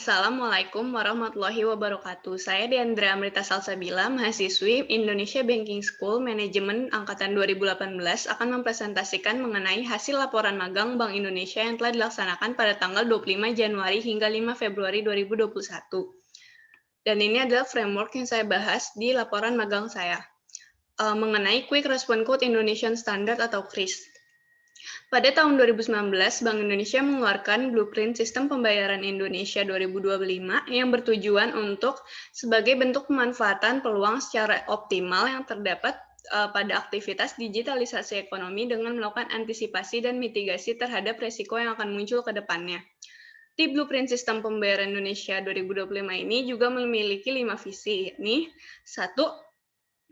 Assalamualaikum warahmatullahi wabarakatuh. Saya Diandra Amrita Salsabila, mahasiswi Indonesia Banking School Manajemen Angkatan 2018 akan mempresentasikan mengenai hasil laporan magang Bank Indonesia yang telah dilaksanakan pada tanggal 25 Januari hingga 5 Februari 2021. Dan ini adalah framework yang saya bahas di laporan magang saya mengenai Quick Response Code Indonesian Standard atau KRIS. Pada tahun 2019, Bank Indonesia mengeluarkan Blueprint Sistem Pembayaran Indonesia 2025 yang bertujuan untuk sebagai bentuk pemanfaatan peluang secara optimal yang terdapat pada aktivitas digitalisasi ekonomi dengan melakukan antisipasi dan mitigasi terhadap resiko yang akan muncul ke depannya. Di Blueprint Sistem Pembayaran Indonesia 2025 ini juga memiliki 5 visi, yakni 1.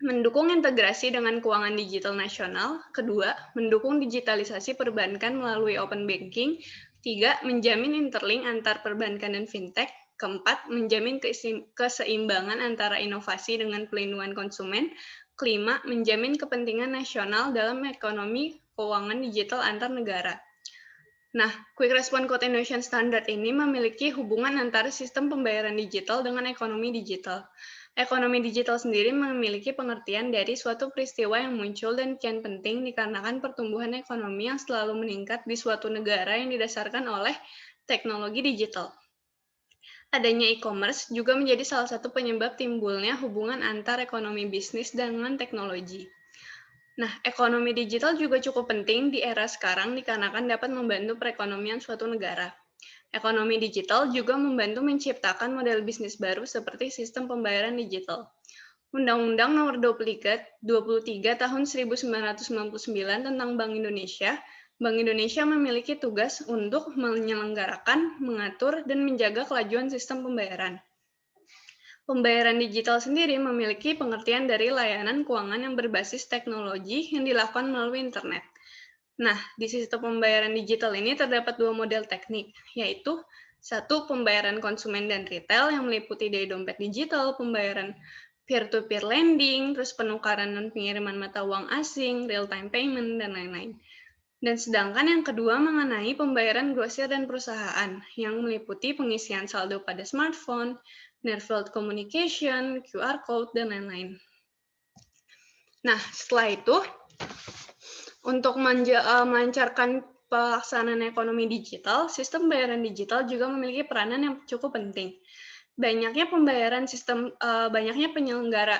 Mendukung integrasi dengan keuangan digital nasional. Kedua, mendukung digitalisasi perbankan melalui open banking. 3. Menjamin interlink antar perbankan dan fintech. Keempat, menjamin keseimbangan antara inovasi dengan pelindungan konsumen. Kelima, menjamin kepentingan nasional dalam ekonomi keuangan digital antar negara. Nah, Quick Response Code Indonesian Standard ini memiliki hubungan antara sistem pembayaran digital dengan ekonomi digital. Ekonomi digital sendiri memiliki pengertian dari suatu peristiwa yang muncul dan kian penting dikarenakan pertumbuhan ekonomi yang selalu meningkat di suatu negara yang didasarkan oleh teknologi digital. Adanya e-commerce juga menjadi salah satu penyebab timbulnya hubungan antar ekonomi bisnis dengan teknologi. Nah, ekonomi digital juga cukup penting di era sekarang dikarenakan dapat membantu perekonomian suatu negara. Ekonomi digital juga membantu menciptakan model bisnis baru seperti sistem pembayaran digital. Undang-Undang Nomor 23 Tahun 1999 tentang Bank Indonesia memiliki tugas untuk menyelenggarakan, mengatur, dan menjaga kelajuan sistem pembayaran. Pembayaran digital sendiri memiliki pengertian dari layanan keuangan yang berbasis teknologi yang dilakukan melalui internet. Nah, di sistem pembayaran digital ini terdapat dua model teknik, yaitu 1. Pembayaran konsumen dan retail yang meliputi dari dompet digital, pembayaran peer-to-peer lending, terus penukaran dan pengiriman mata uang asing, real-time payment, dan lain-lain. Dan sedangkan yang kedua mengenai pembayaran grosir dan perusahaan, yang meliputi pengisian saldo pada smartphone, near-field communication, QR code, dan lain-lain. Nah, setelah itu, untuk melancarkan pelaksanaan ekonomi digital, sistem pembayaran digital juga memiliki peranan yang cukup penting. Banyaknya penyelenggara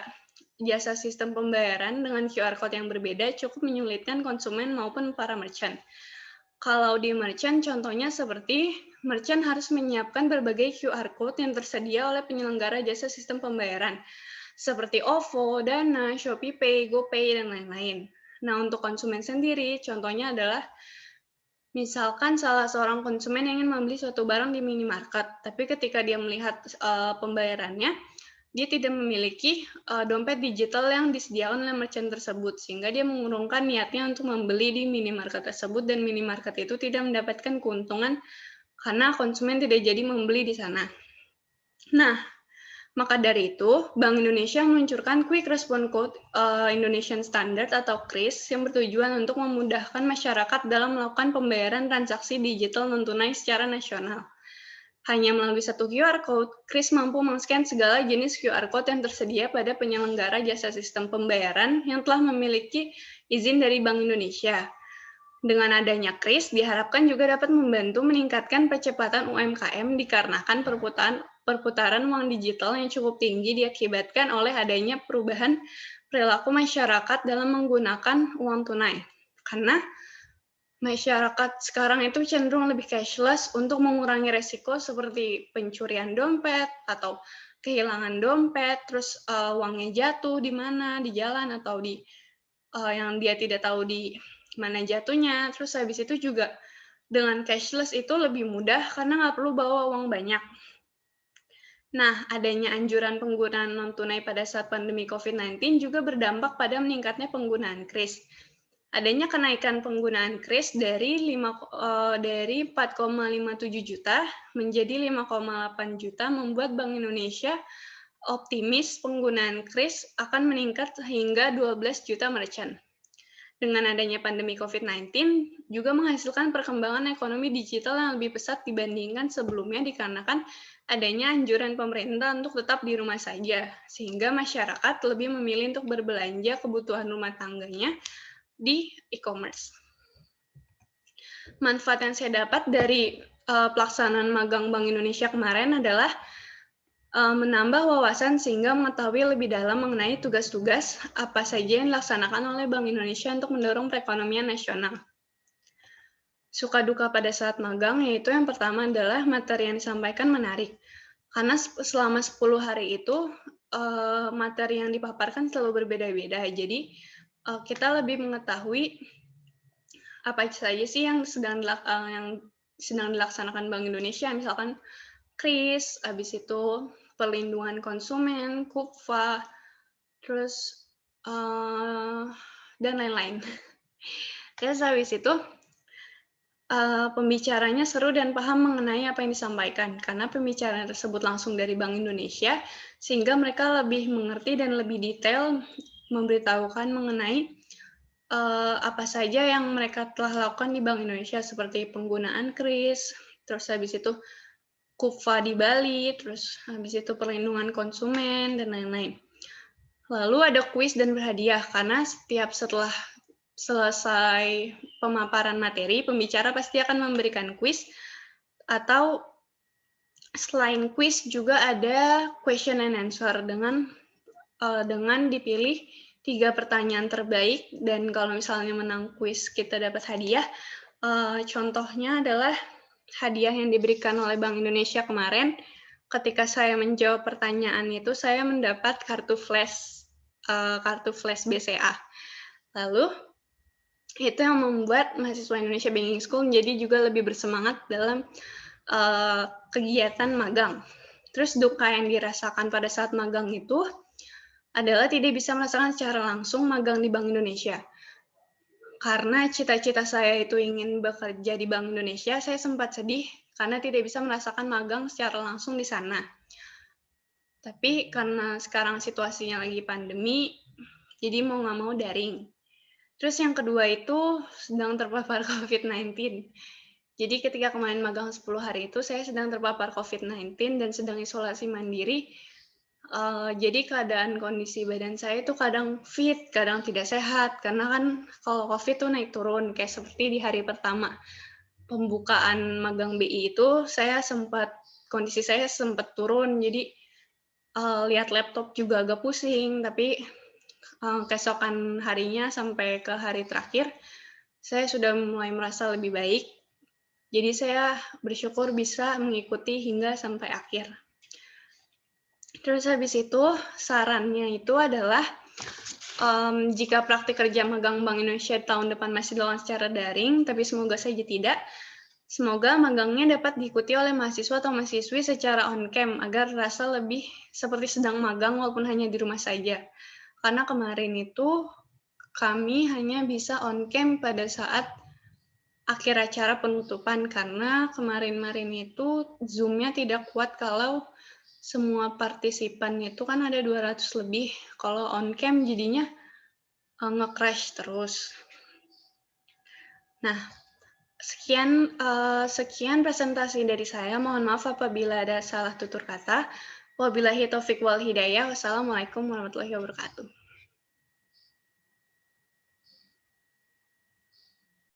jasa sistem pembayaran dengan QR code yang berbeda cukup menyulitkan konsumen maupun para merchant. Kalau di merchant, contohnya seperti merchant harus menyiapkan berbagai QR code yang tersedia oleh penyelenggara jasa sistem pembayaran, seperti OVO, Dana, ShopeePay, GoPay, dan lain-lain. Nah, untuk konsumen sendiri, contohnya adalah misalkan salah seorang konsumen yang ingin membeli suatu barang di minimarket, tapi ketika dia melihat pembayarannya, dia tidak memiliki dompet digital yang disediakan oleh merchant tersebut, sehingga dia mengurungkan niatnya untuk membeli di minimarket tersebut, dan minimarket itu tidak mendapatkan keuntungan karena konsumen tidak jadi membeli di sana. Nah, maka dari itu, Bank Indonesia meluncurkan Quick Response Code Indonesian Standard atau KRIS yang bertujuan untuk memudahkan masyarakat dalam melakukan pembayaran transaksi digital non-tunai secara nasional. Hanya melalui satu QR Code, KRIS mampu meng-scan segala jenis QR Code yang tersedia pada penyelenggara jasa sistem pembayaran yang telah memiliki izin dari Bank Indonesia. Dengan adanya KRIS, diharapkan juga dapat membantu meningkatkan percepatan UMKM dikarenakan perputaran uang digital yang cukup tinggi diakibatkan oleh adanya perubahan perilaku masyarakat dalam menggunakan uang tunai. Karena masyarakat sekarang itu cenderung lebih cashless untuk mengurangi resiko seperti pencurian dompet atau kehilangan dompet, terus uangnya jatuh di mana, di jalan atau di yang dia tidak tahu di mana jatuhnya. Terus habis itu juga dengan cashless itu lebih mudah karena nggak perlu bawa uang banyak. Nah, adanya anjuran penggunaan non-tunai pada saat pandemi COVID-19 juga berdampak pada meningkatnya penggunaan KRIS. Adanya kenaikan penggunaan KRIS dari 4,57 juta menjadi 5,8 juta membuat Bank Indonesia optimis penggunaan KRIS akan meningkat hingga 12 juta merchant. Dengan adanya pandemi COVID-19 juga menghasilkan perkembangan ekonomi digital yang lebih pesat dibandingkan sebelumnya dikarenakan adanya anjuran pemerintah untuk tetap di rumah saja, sehingga masyarakat lebih memilih untuk berbelanja kebutuhan rumah tangganya di e-commerce. Manfaat yang saya dapat dari pelaksanaan magang Bank Indonesia kemarin adalah menambah wawasan sehingga mengetahui lebih dalam mengenai tugas-tugas apa saja yang dilaksanakan oleh Bank Indonesia untuk mendorong perekonomian nasional. Suka duka pada saat magang, yaitu yang pertama adalah materi yang disampaikan menarik. Karena selama 10 hari itu, materi yang dipaparkan selalu berbeda-beda. Jadi, kita lebih mengetahui apa saja sih yang sedang dilaksanakan Bank Indonesia, misalkan KRIS, habis itu perlindungan konsumen, KUPVA, terus dan lain-lain. Terus habis itu pembicaranya seru dan paham mengenai apa yang disampaikan, karena pembicaraan tersebut langsung dari Bank Indonesia, sehingga mereka lebih mengerti dan lebih detail memberitahukan mengenai apa saja yang mereka telah lakukan di Bank Indonesia, seperti penggunaan KRIS, terus habis itu KUPVA di Bali, terus habis itu perlindungan konsumen, dan lain-lain. Lalu ada kuis dan berhadiah, karena setelah selesai pemaparan materi, pembicara pasti akan memberikan kuis, atau selain kuis juga ada question and answer dengan dipilih 3 pertanyaan terbaik, dan kalau misalnya menang kuis kita dapat hadiah. Contohnya adalah hadiah yang diberikan oleh Bank Indonesia kemarin, ketika saya menjawab pertanyaan itu, saya mendapat kartu flash BCA. Lalu, itu yang membuat mahasiswa Indonesia Banking School menjadi juga lebih bersemangat dalam kegiatan magang. Terus duka yang dirasakan pada saat magang itu adalah tidak bisa merasakan secara langsung magang di Bank Indonesia. Karena cita-cita saya itu ingin bekerja di Bank Indonesia, saya sempat sedih karena tidak bisa merasakan magang secara langsung di sana. Tapi karena sekarang situasinya lagi pandemi, jadi mau nggak mau daring. Terus yang kedua itu sedang terpapar COVID-19. Jadi ketika kemarin magang 10 hari itu, saya sedang terpapar COVID-19 dan sedang isolasi mandiri. Jadi keadaan kondisi badan saya itu kadang fit, kadang tidak sehat, karena kan kalau COVID tuh naik turun, kayak seperti di hari pertama pembukaan magang BI itu, kondisi saya sempat turun, jadi lihat laptop juga agak pusing, tapi keesokan harinya sampai ke hari terakhir, saya sudah mulai merasa lebih baik, jadi saya bersyukur bisa mengikuti hingga sampai akhir. Terus habis itu, sarannya itu adalah jika praktik kerja magang Bank Indonesia tahun depan masih dilakukan secara daring, tapi semoga saja tidak, semoga magangnya dapat diikuti oleh mahasiswa atau mahasiswi secara on-cam, agar rasa lebih seperti sedang magang walaupun hanya di rumah saja. Karena kemarin itu, kami hanya bisa on-cam pada saat akhir acara penutupan, karena kemarin-kemarin itu Zoom-nya tidak kuat kalau semua partisipan itu kan ada 200 lebih, kalau on-cam jadinya nge-crash terus. Nah, sekian presentasi dari saya. Mohon maaf apabila ada salah tutur kata. Wabillahi taufiq wal hidayah. Wassalamualaikum warahmatullahi wabarakatuh.